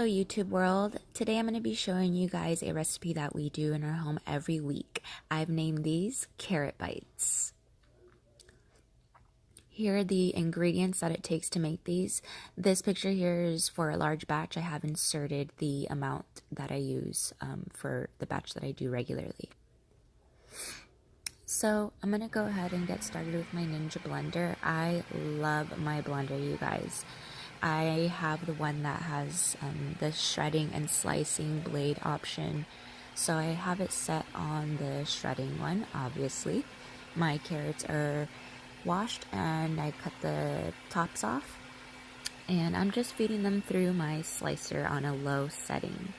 Hello YouTube world. Today I'm going to be showing you guys a recipe that we do in our home every week. I've named these carrot bites. Here are the ingredients that it takes to make these. This picture here is for a large batch. I have inserted the amount that I use for the batch that I do regularly. So I'm going to go ahead and get started with my Ninja blender. I love my blender, you guys. I have the one that has the shredding and slicing blade option. So I have it set on the shredding one, obviously. My carrots are washed and I cut the tops off. And I'm just feeding them through my slicer on a low setting.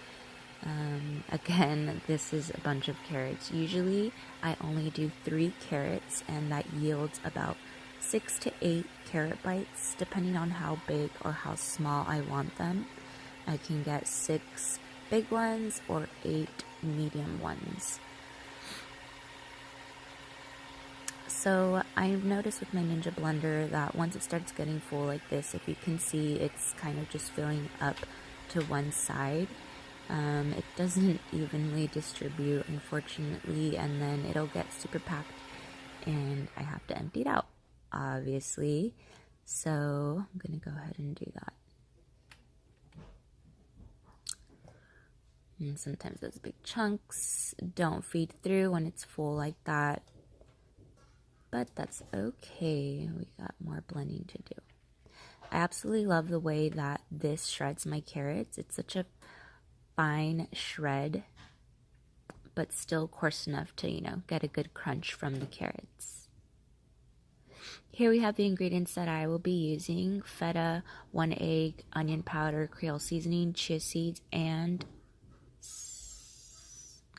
Again, this is a bunch of carrots. Usually I only do 3 carrots and that yields about 6 to 8 carrot bites, depending on how big or how small I want them. I can get 6 big ones or 8 medium ones. So I've noticed with my Ninja blender that once it starts getting full like this, if you can see, it's kind of just filling up to one side. It doesn't evenly distribute, unfortunately, and then it'll get super packed and I have to empty it out, obviously. So I'm gonna go ahead and do that. And sometimes those big chunks don't feed through when it's full like that, but that's okay. We got more blending to do. I absolutely love the way that this shreds my carrots. It's such a fine shred, but still coarse enough to, get a good crunch from the carrots. Here we have the ingredients that I will be using: feta, 1 egg, onion powder, Creole seasoning, chia seeds, and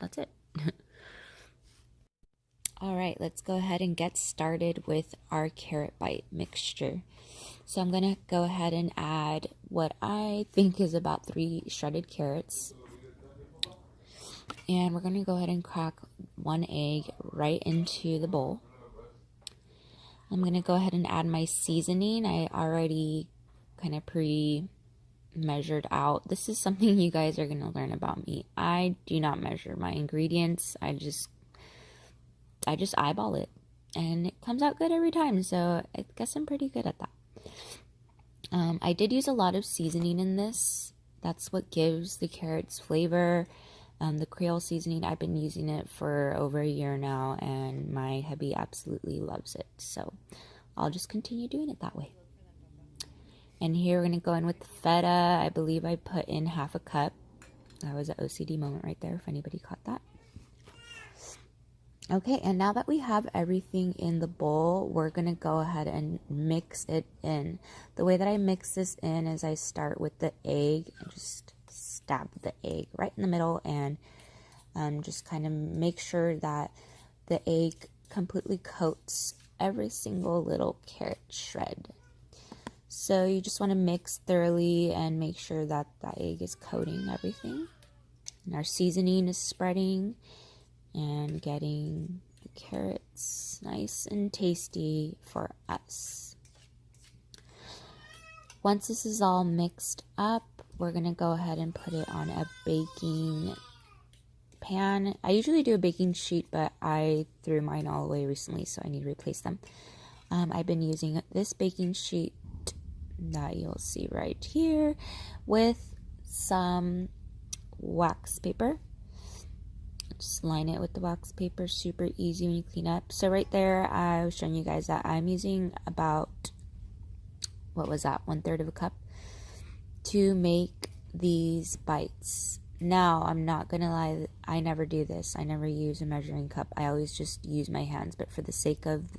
that's it. Alright, let's go ahead and get started with our carrot bite mixture. So I'm going to go ahead and add what I think is about 3 shredded carrots. And we're going to go ahead and crack 1 egg right into the bowl. I'm going to go ahead and add my seasoning. I already kind of pre-measured out. This is something you guys are going to learn about me. I do not measure my ingredients. I just eyeball it. And it comes out good every time. So I guess I'm pretty good at that. I did use a lot of seasoning in this. That's what gives the carrots flavor. The Creole seasoning, I've been using it for over a year now, and my hubby absolutely loves it. So I'll just continue doing it that way. And here we're going to go in with the feta. I believe I put in half a cup. That was an OCD moment right there, if anybody caught that. Okay, and now that we have everything in the bowl, we're going to go ahead and mix it in. The way that I mix this in is I start with the egg and just stab the egg right in the middle and just kind of make sure that the egg completely coats every single little carrot shred. So you just want to mix thoroughly and make sure that the egg is coating everything. And our seasoning is spreading and getting the carrots nice and tasty for us. Once this is all mixed up, we're going to go ahead and put it on a baking pan. I usually do a baking sheet, but I threw mine all away recently, so I need to replace them. I've been using this baking sheet that you'll see right here with some wax paper. Just line it with the wax paper, super easy when you clean up. So right there, I was showing you guys that I'm using about, what was that, 1/3 of a cup to make these bites. Now, I'm not gonna lie, I never do this. I never use a measuring cup. I always just use my hands, but for the sake of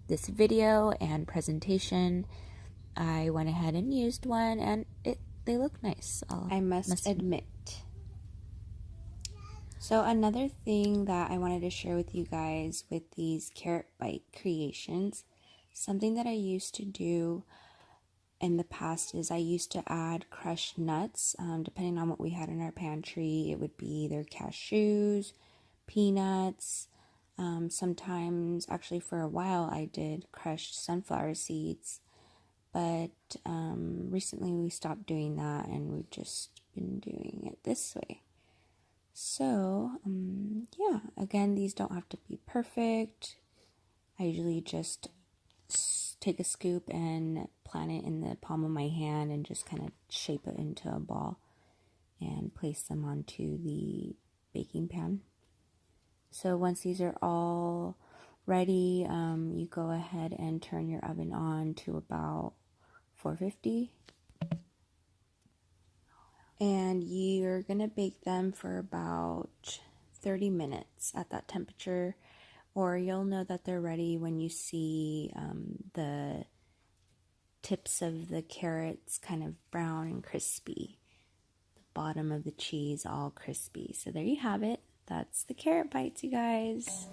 this video and presentation, I went ahead and used one, and they look nice. I must admit. So another thing that I wanted to share with you guys with these carrot bite creations, something that I used to do in the past is I used to add crushed nuts. Depending on what we had in our pantry, it would be either cashews, peanuts, sometimes, actually for a while, I did crushed sunflower seeds, but recently we stopped doing that and we just been doing it this way. So, yeah, again, these don't have to be perfect. I usually just take a scoop and plant it in the palm of my hand and just kind of shape it into a ball and place them onto the baking pan. So once these are all ready, you go ahead and turn your oven on to about 450. And you're going to bake them for about 30 minutes at that temperature, or you'll know that they're ready when you see the tips of the carrots kind of brown and crispy, the bottom of the cheese all crispy. So there you have it. That's the carrot bites, you guys.